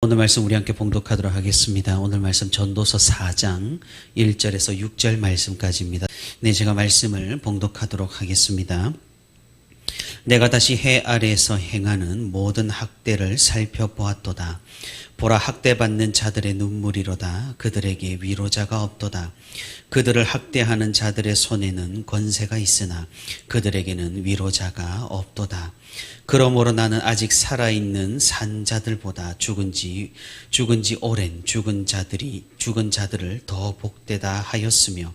오늘 말씀 우리 함께 봉독하도록 하겠습니다. 오늘 말씀 전도서 4장 1절에서 6절 말씀까지입니다. 네, 제가 말씀을 봉독하도록 하겠습니다. 내가 다시 해 아래에서 행하는 모든 학대를 살펴보았도다. 보라, 학대받는 자들의 눈물이로다. 그들에게 위로자가 없도다. 그들을 학대하는 자들의 손에는 권세가 있으나 그들에게는 위로자가 없도다. 그러므로 나는 아직 살아있는 산자들보다 죽은 지 오랜 죽은 자들을 더 복되다 하였으며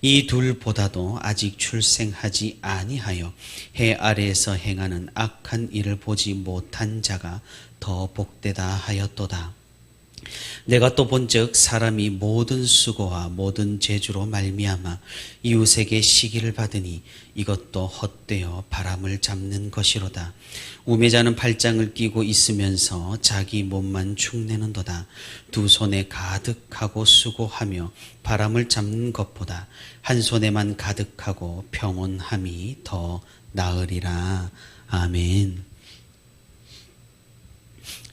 이 둘보다도 아직 출생하지 아니하여 해 아래에서 행하는 악한 일을 보지 못한 자가 더 복되다 하였도다. 내가 또 본즉 사람이 모든 수고와 모든 재주로 말미암아 이웃에게 시기를 받으니 이것도 헛되어 바람을 잡는 것이로다. 우매자는 팔짱을 끼고 있으면서 자기 몸만 축내는도다. 두 손에 가득하고 수고하며 바람을 잡는 것보다 한 손에만 가득하고 평온함이 더 나으리라. 아멘.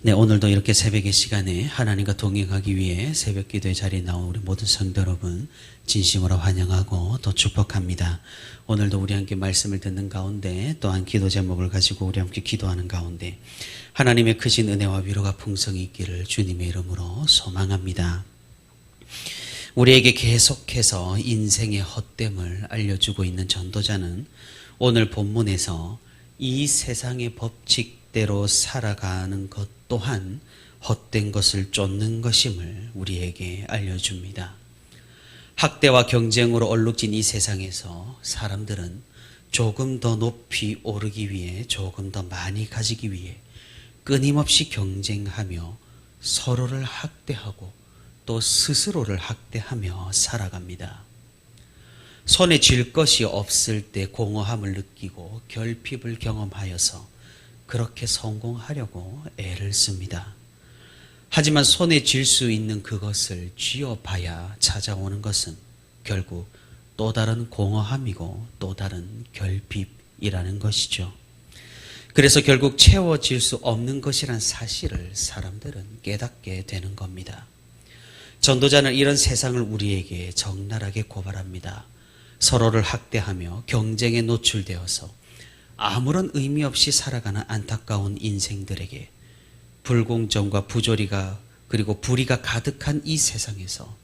네, 오늘도 이렇게 새벽의 시간에 하나님과 동행하기 위해 새벽 기도의 자리에 나온 우리 모든 성도 여러분 진심으로 환영하고 또 축복합니다. 오늘도 우리 함께 말씀을 듣는 가운데 또한 기도 제목을 가지고 우리 함께 기도하는 가운데 하나님의 크신 은혜와 위로가 풍성히 있기를 주님의 이름으로 소망합니다. 우리에게 계속해서 인생의 헛됨을 알려주고 있는 전도자는 오늘 본문에서 이 세상의 법칙대로 살아가는 것 또한 헛된 것을 쫓는 것임을 우리에게 알려줍니다. 학대와 경쟁으로 얼룩진 이 세상에서 사람들은 조금 더 높이 오르기 위해, 조금 더 많이 가지기 위해 끊임없이 경쟁하며 서로를 학대하고 또 스스로를 학대하며 살아갑니다. 손에 쥘 것이 없을 때 공허함을 느끼고 결핍을 경험하여서 그렇게 성공하려고 애를 씁니다. 하지만 손에 쥘 수 있는 그것을 쥐어봐야 찾아오는 것은 결국 또 다른 공허함이고 또 다른 결핍이라는 것이죠. 그래서 결국 채워질 수 없는 것이란 사실을 사람들은 깨닫게 되는 겁니다. 전도자는 이런 세상을 우리에게 적나라하게 고발합니다. 서로를 학대하며 경쟁에 노출되어서 아무런 의미 없이 살아가는 안타까운 인생들에게 불공정과 부조리가 그리고 불의가 가득한 이 세상에서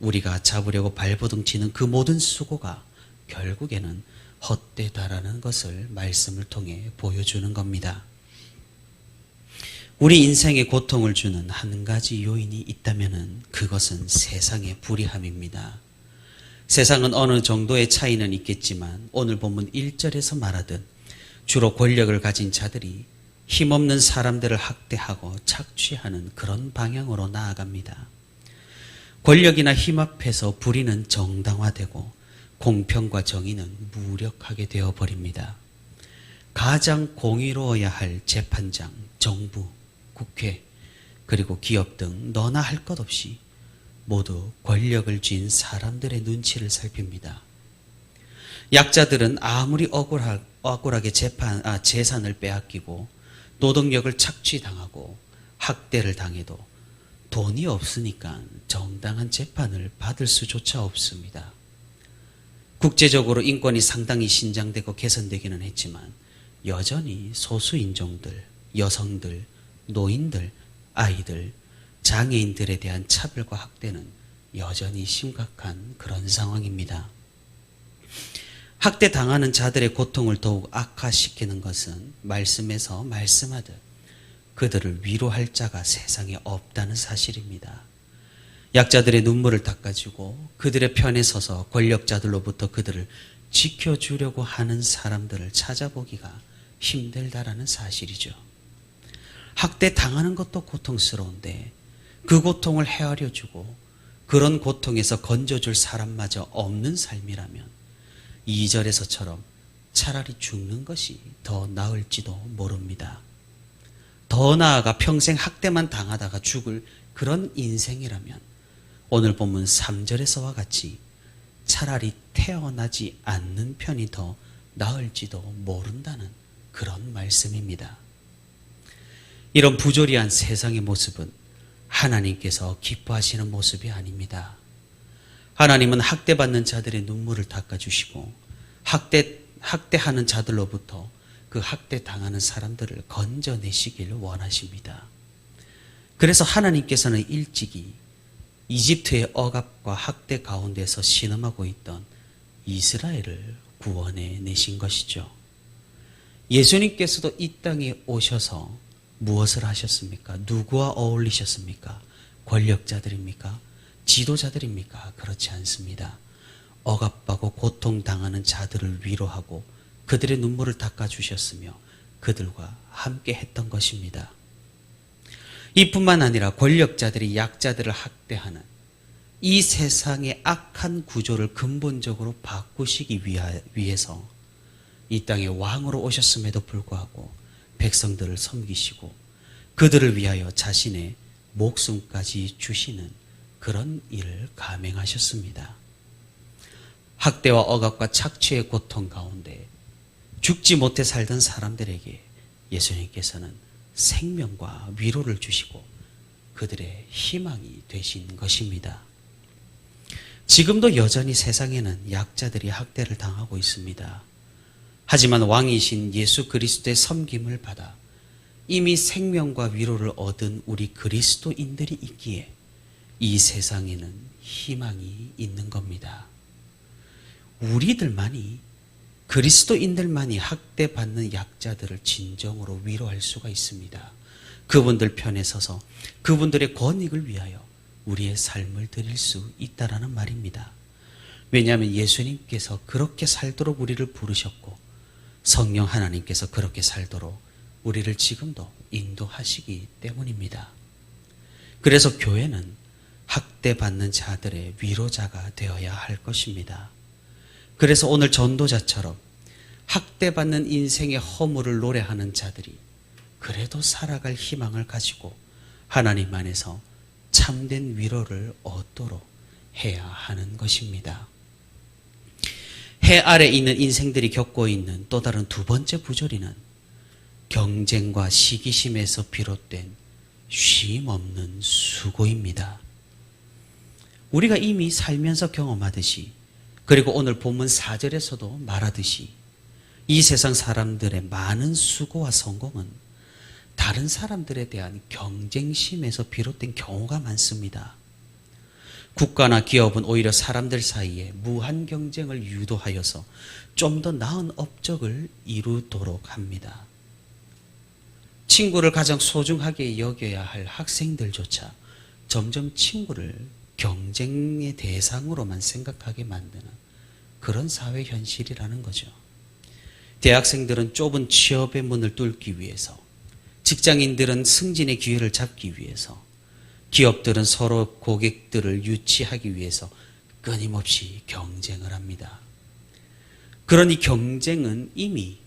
우리가 잡으려고 발버둥치는 그 모든 수고가 결국에는 헛되다라는 것을 말씀을 통해 보여주는 겁니다. 우리 인생에 고통을 주는 한 가지 요인이 있다면 그것은 세상의 불의함입니다. 세상은 어느 정도의 차이는 있겠지만 오늘 본문 1절에서 말하듯 주로 권력을 가진 자들이 힘없는 사람들을 학대하고 착취하는 그런 방향으로 나아갑니다. 권력이나 힘 앞에서 불의는 정당화되고 공평과 정의는 무력하게 되어버립니다. 가장 공의로워야 할 재판장, 정부, 국회, 그리고 기업 등 너나 할 것 없이 모두 권력을 쥔 사람들의 눈치를 살핍니다. 약자들은 아무리 억울하게 재산을 빼앗기고 노동력을 착취당하고 학대를 당해도 돈이 없으니까 정당한 재판을 받을 수조차 없습니다. 국제적으로 인권이 상당히 신장되고 개선되기는 했지만 여전히 소수인종들, 여성들, 노인들, 아이들, 장애인들에 대한 차별과 학대는 여전히 심각한 그런 상황입니다. 학대당하는 자들의 고통을 더욱 악화시키는 것은 말씀에서 말씀하듯 그들을 위로할 자가 세상에 없다는 사실입니다. 약자들의 눈물을 닦아주고 그들의 편에 서서 권력자들로부터 그들을 지켜주려고 하는 사람들을 찾아보기가 힘들다라는 사실이죠. 학대당하는 것도 고통스러운데 그 고통을 헤아려주고 그런 고통에서 건져줄 사람마저 없는 삶이라면 2절에서처럼 차라리 죽는 것이 더 나을지도 모릅니다. 더 나아가 평생 학대만 당하다가 죽을 그런 인생이라면 오늘 본문 3절에서와 같이 차라리 태어나지 않는 편이 더 나을지도 모른다는 그런 말씀입니다. 이런 부조리한 세상의 모습은 하나님께서 기뻐하시는 모습이 아닙니다. 하나님은 학대받는 자들의 눈물을 닦아주시고 학대하는 자들로부터 그 학대당하는 사람들을 건져내시길 원하십니다. 그래서 하나님께서는 일찍이 이집트의 억압과 학대 가운데서 신음하고 있던 이스라엘을 구원해 내신 것이죠. 예수님께서도 이 땅에 오셔서 무엇을 하셨습니까? 누구와 어울리셨습니까? 권력자들입니까? 지도자들입니까? 그렇지 않습니다. 억압하고 고통당하는 자들을 위로하고 그들의 눈물을 닦아주셨으며 그들과 함께 했던 것입니다. 이뿐만 아니라 권력자들이 약자들을 학대하는 이 세상의 악한 구조를 근본적으로 바꾸시기 위해서 이 땅에 왕으로 오셨음에도 불구하고 백성들을 섬기시고 그들을 위하여 자신의 목숨까지 주시는 그런 일을 감행하셨습니다. 학대와 억압과 착취의 고통 가운데 죽지 못해 살던 사람들에게 예수님께서는 생명과 위로를 주시고 그들의 희망이 되신 것입니다. 지금도 여전히 세상에는 약자들이 학대를 당하고 있습니다. 하지만 왕이신 예수 그리스도의 섬김을 받아 이미 생명과 위로를 얻은 우리 그리스도인들이 있기에 이 세상에는 희망이 있는 겁니다. 우리들만이 그리스도인들만이 학대받는 약자들을 진정으로 위로할 수가 있습니다. 그분들 편에 서서 그분들의 권익을 위하여 우리의 삶을 드릴 수 있다라는 말입니다. 왜냐하면 예수님께서 그렇게 살도록 우리를 부르셨고 성령 하나님께서 그렇게 살도록 우리를 지금도 인도하시기 때문입니다. 그래서 교회는 학대받는 자들의 위로자가 되어야 할 것입니다. 그래서 오늘 전도자처럼 학대받는 인생의 허물을 노래하는 자들이 그래도 살아갈 희망을 가지고 하나님 안에서 참된 위로를 얻도록 해야 하는 것입니다. 해 아래 있는 인생들이 겪고 있는 또 다른 두 번째 부조리는 경쟁과 시기심에서 비롯된 쉼 없는 수고입니다. 우리가 이미 살면서 경험하듯이 그리고 오늘 본문 4절에서도 말하듯이 이 세상 사람들의 많은 수고와 성공은 다른 사람들에 대한 경쟁심에서 비롯된 경우가 많습니다. 국가나 기업은 오히려 사람들 사이에 무한 경쟁을 유도하여서 좀 더 나은 업적을 이루도록 합니다. 친구를 가장 소중하게 여겨야 할 학생들조차 점점 친구를 경쟁의 대상으로만 생각하게 만드는 그런 사회 현실이라는 거죠. 대학생들은 좁은 취업의 문을 뚫기 위해서, 직장인들은 승진의 기회를 잡기 위해서, 기업들은 서로 고객들을 유치하기 위해서 끊임없이 경쟁을 합니다. 그러니 경쟁은 이미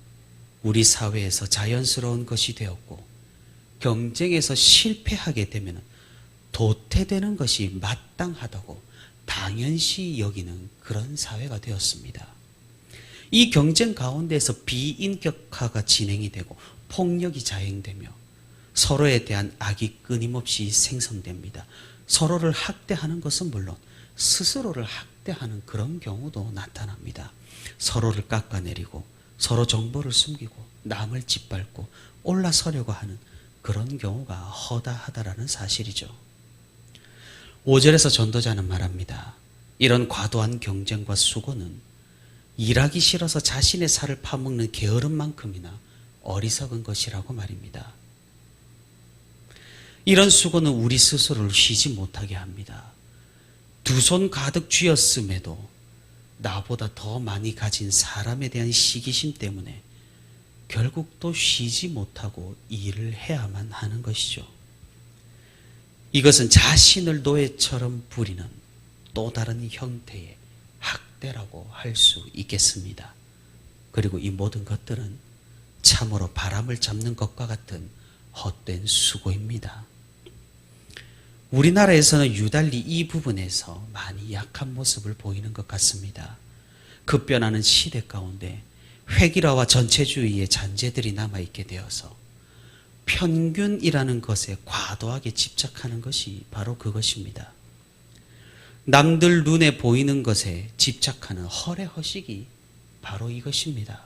우리 사회에서 자연스러운 것이 되었고 경쟁에서 실패하게 되면 도태되는 것이 마땅하다고 당연시 여기는 그런 사회가 되었습니다. 이 경쟁 가운데서 비인격화가 진행이 되고 폭력이 자행되며 서로에 대한 악이 끊임없이 생성됩니다. 서로를 학대하는 것은 물론 스스로를 학대하는 그런 경우도 나타납니다. 서로를 깎아내리고 서로 정보를 숨기고 남을 짓밟고 올라서려고 하는 그런 경우가 허다하다라는 사실이죠. 5절에서 전도자는 말합니다. 이런 과도한 경쟁과 수고는 일하기 싫어서 자신의 살을 파먹는 게으름만큼이나 어리석은 것이라고 말입니다. 이런 수고는 우리 스스로를 쉬지 못하게 합니다. 두 손 가득 쥐었음에도 나보다 더 많이 가진 사람에 대한 시기심 때문에 결국 또 쉬지 못하고 일을 해야만 하는 것이죠. 이것은 자신을 노예처럼 부리는 또 다른 형태의 학대라고 할 수 있겠습니다. 그리고 이 모든 것들은 참으로 바람을 잡는 것과 같은 헛된 수고입니다. 우리나라에서는 유달리 이 부분에서 많이 약한 모습을 보이는 것 같습니다. 급변하는 시대 가운데 획일화와 전체주의의 잔재들이 남아있게 되어서 편균이라는 것에 과도하게 집착하는 것이 바로 그것입니다. 남들 눈에 보이는 것에 집착하는 허례허식이 바로 이것입니다.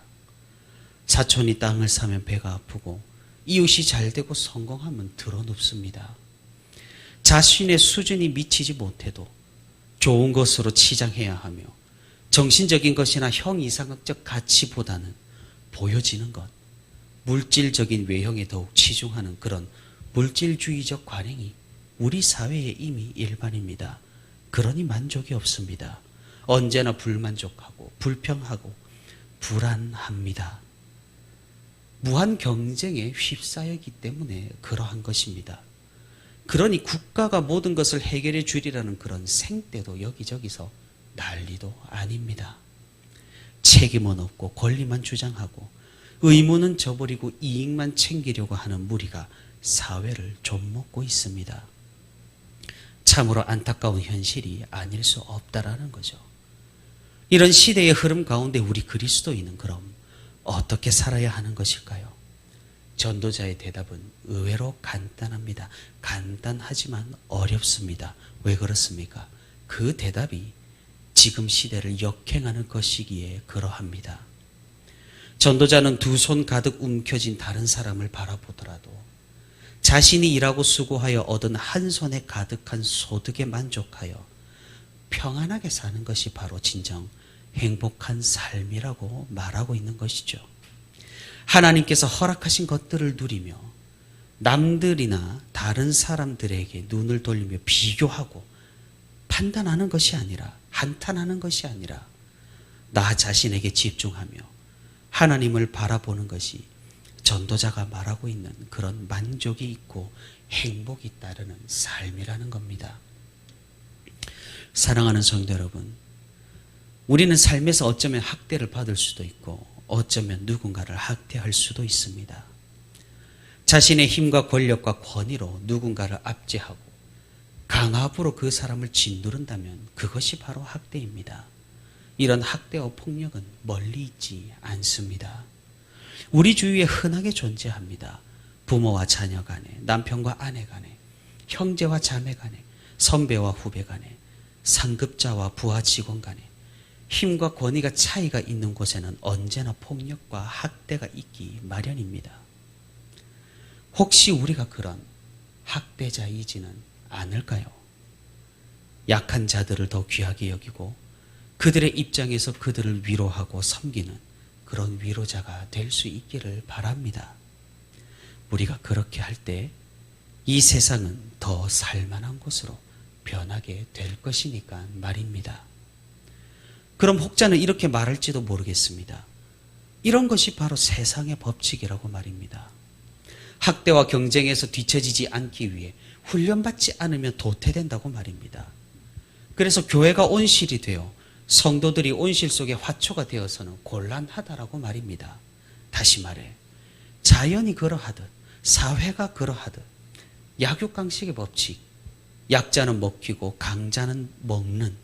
사촌이 땅을 사면 배가 아프고 이웃이 잘되고 성공하면 드러눕습니다. 자신의 수준이 미치지 못해도 좋은 것으로 치장해야 하며 정신적인 것이나 형이상학적 가치보다는 보여지는 것, 물질적인 외형에 더욱 치중하는 그런 물질주의적 관행이 우리 사회에 이미 일반입니다. 그러니 만족이 없습니다. 언제나 불만족하고 불평하고 불안합니다. 무한 경쟁에 휩싸였기 때문에 그러한 것입니다. 그러니 국가가 모든 것을 해결해 주리라는 그런 생떼도 여기저기서 난리도 아닙니다. 책임은 없고 권리만 주장하고 의무는 저버리고 이익만 챙기려고 하는 무리가 사회를 좀먹고 있습니다. 참으로 안타까운 현실이 아닐 수 없다라는 거죠. 이런 시대의 흐름 가운데 우리 그리스도인은 그럼 어떻게 살아야 하는 것일까요? 전도자의 대답은 의외로 간단합니다. 간단하지만 어렵습니다. 왜 그렇습니까? 그 대답이 지금 시대를 역행하는 것이기에 그러합니다. 전도자는 두 손 가득 움켜진 다른 사람을 바라보더라도 자신이 일하고 수고하여 얻은 한 손에 가득한 소득에 만족하여 평안하게 사는 것이 바로 진정 행복한 삶이라고 말하고 있는 것이죠. 하나님께서 허락하신 것들을 누리며 남들이나 다른 사람들에게 눈을 돌리며 비교하고 판단하는 것이 아니라, 한탄하는 것이 아니라 나 자신에게 집중하며 하나님을 바라보는 것이 전도자가 말하고 있는 그런 만족이 있고 행복이 따르는 삶이라는 겁니다. 사랑하는 성도 여러분, 우리는 삶에서 어쩌면 학대를 받을 수도 있고 어쩌면 누군가를 학대할 수도 있습니다. 자신의 힘과 권력과 권위로 누군가를 압제하고 강압으로 그 사람을 짓누른다면 그것이 바로 학대입니다. 이런 학대와 폭력은 멀리 있지 않습니다. 우리 주위에 흔하게 존재합니다. 부모와 자녀 간에, 남편과 아내 간에, 형제와 자매 간에, 선배와 후배 간에, 상급자와 부하 직원 간에 힘과 권위가 차이가 있는 곳에는 언제나 폭력과 학대가 있기 마련입니다. 혹시 우리가 그런 학대자이지는 않을까요? 약한 자들을 더 귀하게 여기고 그들의 입장에서 그들을 위로하고 섬기는 그런 위로자가 될 수 있기를 바랍니다. 우리가 그렇게 할 때 이 세상은 더 살만한 곳으로 변하게 될 것이니까 말입니다. 그럼 혹자는 이렇게 말할지도 모르겠습니다. 이런 것이 바로 세상의 법칙이라고 말입니다. 학대와 경쟁에서 뒤처지지 않기 위해 훈련받지 않으면 도태된다고 말입니다. 그래서 교회가 온실이 되어 성도들이 온실 속의 화초가 되어서는 곤란하다라고 말입니다. 다시 말해 자연이 그러하듯 사회가 그러하듯 약육강식의 법칙, 약자는 먹히고 강자는 먹는,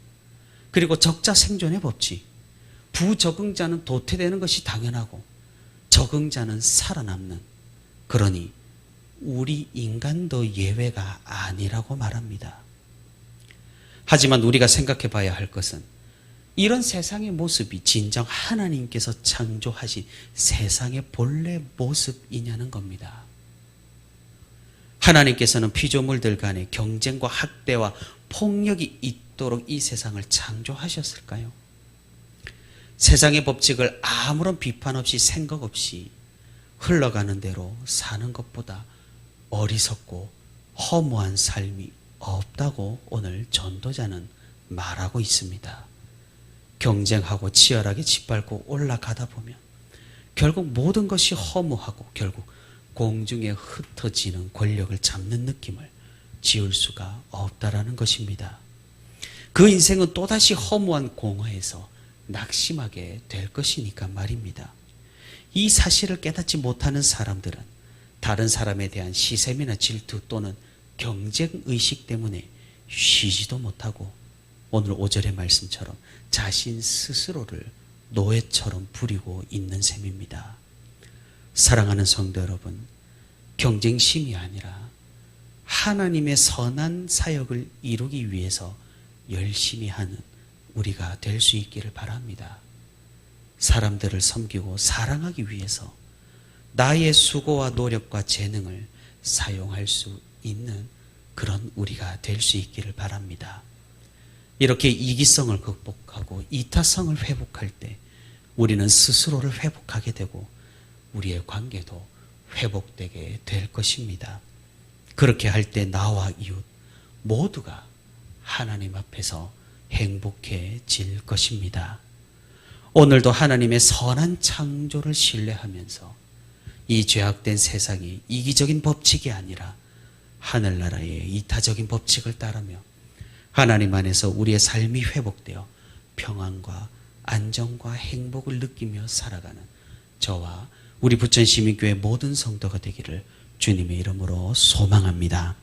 그리고 적자 생존의 법칙, 부적응자는 도태되는 것이 당연하고 적응자는 살아남는, 그러니 우리 인간도 예외가 아니라고 말합니다. 하지만 우리가 생각해 봐야 할 것은 이런 세상의 모습이 진정 하나님께서 창조하신 세상의 본래 모습이냐는 겁니다. 하나님께서는 피조물들 간의 경쟁과 학대와 폭력이 있도록 이 세상을 창조하셨을까요? 세상의 법칙을 아무런 비판 없이 생각 없이 흘러가는 대로 사는 것보다 어리석고 허무한 삶이 없다고 오늘 전도자는 말하고 있습니다. 경쟁하고 치열하게 짓밟고 올라가다 보면 결국 모든 것이 허무하고 결국 공중에 흩어지는 권력을 잡는 느낌을 지울 수가 없다라는 것입니다. 그 인생은 또다시 허무한 공허에서 낙심하게 될 것이니까 말입니다. 이 사실을 깨닫지 못하는 사람들은 다른 사람에 대한 시샘이나 질투 또는 경쟁의식 때문에 쉬지도 못하고 오늘 5절의 말씀처럼 자신 스스로를 노예처럼 부리고 있는 셈입니다. 사랑하는 성도 여러분, 경쟁심이 아니라 하나님의 선한 사역을 이루기 위해서 열심히 하는 우리가 될 수 있기를 바랍니다. 사람들을 섬기고 사랑하기 위해서 나의 수고와 노력과 재능을 사용할 수 있는 그런 우리가 될 수 있기를 바랍니다. 이렇게 이기성을 극복하고 이타성을 회복할 때 우리는 스스로를 회복하게 되고 우리의 관계도 회복되게 될 것입니다. 그렇게 할 때 나와 이웃 모두가 하나님 앞에서 행복해질 것입니다. 오늘도 하나님의 선한 창조를 신뢰하면서 이 죄악된 세상이 이기적인 법칙이 아니라 하늘나라의 이타적인 법칙을 따르며 하나님 안에서 우리의 삶이 회복되어 평안과 안정과 행복을 느끼며 살아가는 저와 우리 부천시민교회 모든 성도가 되기를 주님의 이름으로 소망합니다.